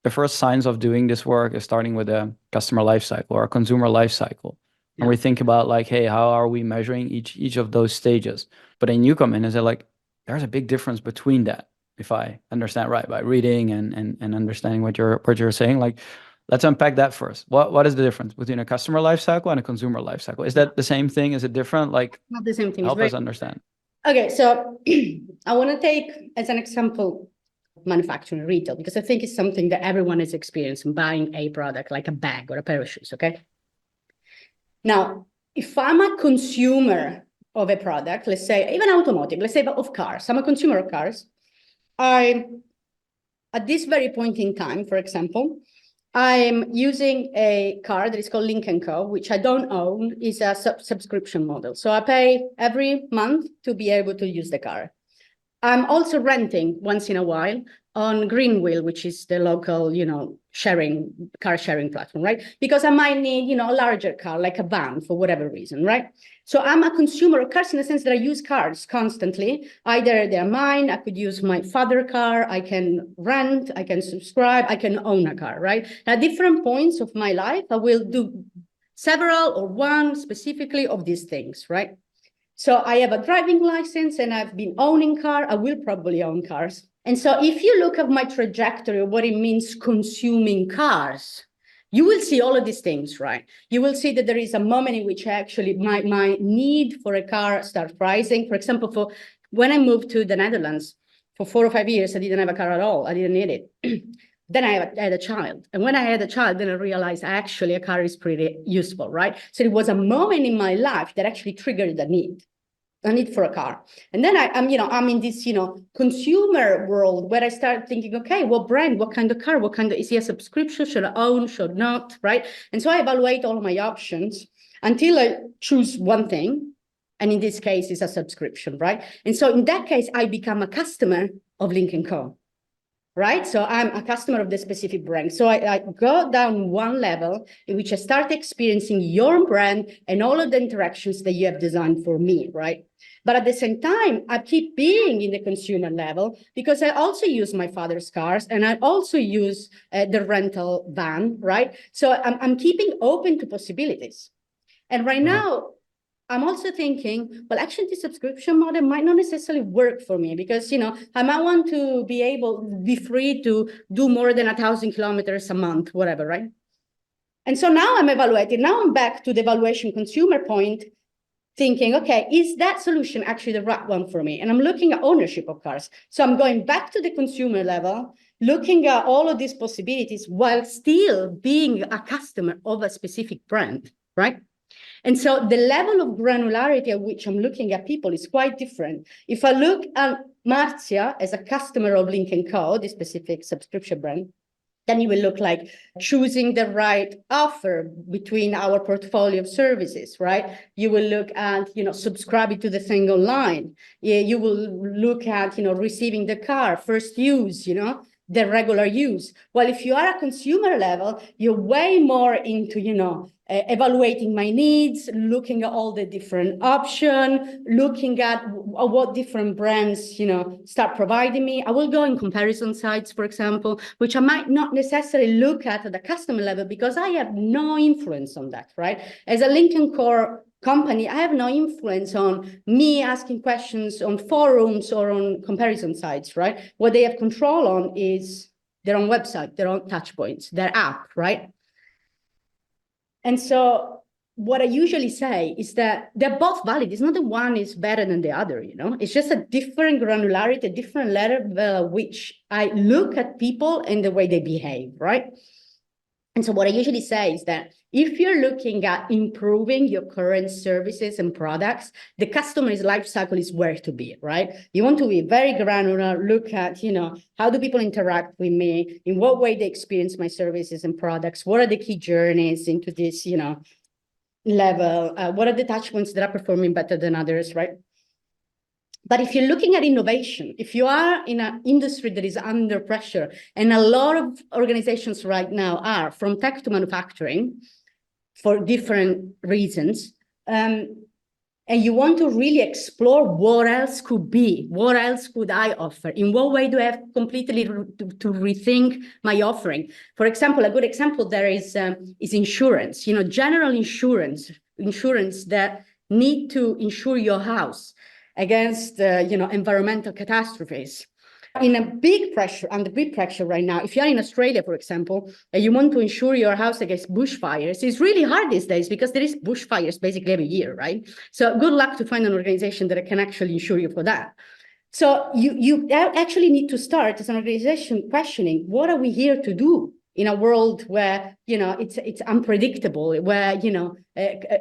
the first signs of doing this work is starting with a customer lifecycle or a consumer lifecycle. And we think about like, hey, how are we measuring each of those stages? But then you come in and say like, there's a big difference between that, if I understand right, by reading and understanding what you're saying. Like, let's unpack that first. What is the difference between a customer lifecycle and a consumer lifecycle? Is that the same thing? Is it different? Like, not the same thing. Help us understand. Okay, so I want to take as an example manufacturing retail, because I think it's something that everyone is experiencing, buying a product like a bag or a pair of shoes, okay? Now, if I'm a consumer of a product, let's say even automotive, let's say of cars, I'm a consumer of cars, at this very point in time, for example, I'm using a car that is called 𝐜𝐿𝐿, which I don't own, is a subscription model. So I pay every month to be able to use the car. I'm also renting once in a while on Greenwheel, which is the local, car sharing platform, right? Because I might need, a larger car, like a van for whatever reason, right? So I'm a consumer of cars in the sense that I use cars constantly. Either they're mine, I could use my father's car, I can rent, I can subscribe, I can own a car, right? At different points of my life, I will do several or one specifically of these things, right? So I have a driving license and I've been owning cars. I will probably own cars. And so if you look at my trajectory of what it means consuming cars, you will see all of these things, right? You will see that there is a moment in which actually my need for a car starts rising. For example, when I moved to the Netherlands, for 4 or 5 years, I didn't have a car at all. I didn't need it. Then I had a child. And when I had a child, then I realized actually a car is pretty useful, right? So it was a moment in my life that actually triggered the need for a car. And then I'm in this, consumer world where I start thinking, okay, what brand, what kind of car, is it a subscription? Should I own, should not, right? And so I evaluate all of my options until I choose one thing. And in this case, it's a subscription, right? And so in that case, I become a customer of 𝐜𝐿𝐿, right? So I'm a customer of the specific brand. So I go down one level in which I start experiencing your brand and all of the interactions that you have designed for me, right? But at the same time, I keep being in the consumer level because I also use my father's cars and I also use the rental van, right? So I'm keeping open to possibilities. And right now, I'm also thinking, well, actually, the subscription model might not necessarily work for me because, I might want to be free to do more than 1,000 kilometers a month, whatever, right? And so now I'm evaluating. Now I'm back to the evaluation consumer point, thinking, okay, is that solution actually the right one for me? And I'm looking at ownership of cars. So I'm going back to the consumer level, looking at all of these possibilities while still being a customer of a specific brand, right? And so the level of granularity at which I'm looking at people is quite different. If I look at Marzia as a customer of 𝐜𝐿𝐿, the specific subscription brand, then it will look like choosing the right offer between our portfolio of services, right? You will look at, subscribing to the thing online. You will look at, receiving the car, first use, the regular use. Well, if you are a consumer level, you're way more into, evaluating my needs, looking at all the different options, looking at what different brands, start providing me. I will go in comparison sites, for example, which I might not necessarily look at the customer level because I have no influence on that, right? As a 𝐜𝐿𝐿 company, I have no influence on me asking questions on forums or on comparison sites, right? What they have control on is their own website, their own touch points, their app, right? And so what I usually say is that they're both valid. It's not that one is better than the other, It's just a different granularity, a different level which I look at people and the way they behave, right? And so what I usually say is that if you're looking at improving your current services and products, the customer's life cycle is where to be, right? You want to be very granular, look at, how do people interact with me? In what way they experience my services and products? What are the key journeys into this, level? What are the touch points that are performing better than others, right? But if you're looking at innovation, if you are in an industry that is under pressure, and a lot of organizations right now are from tech to manufacturing for different reasons, and and you want to really explore what else could be, what else could I offer? In what way do I have completely to rethink my offering? For example, a good example there is insurance, you know, general insurance that need to insure your house against, you know, environmental catastrophes. In a big pressure, under big pressure right now, if you're in Australia, for example, and you want to insure your house against bushfires, it's really hard these days because there is bushfires basically every year, right? So good luck to find an organization that can actually insure you for that. So you actually need to start as an organization questioning, what are we here to do in a world where, you know, it's unpredictable, where, you know,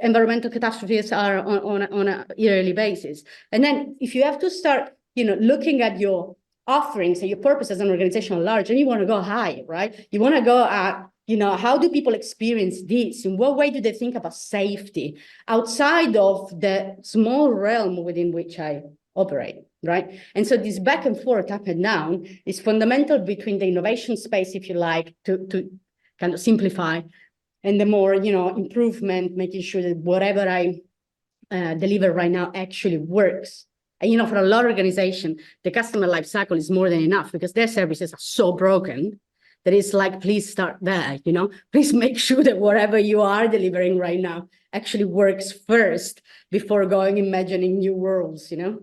environmental catastrophes are on a yearly basis. And then if you have to start, you know, looking at your offerings and your purpose as an organization at large, and you want to go high, right? You want to go at, you know, how do people experience this? In what way do they think about safety outside of the small realm within which I operate, right? And so this back and forth, up and down, is fundamental between the innovation space, if you like, to kind of simplify, and the more, you know, improvement, making sure that whatever I deliver right now actually works. And, you know, for a lot of organizations, the customer life cycle is more than enough because their services are so broken that it's like, please start there, you know, please make sure that whatever you are delivering right now actually works first before going imagining new worlds, you know?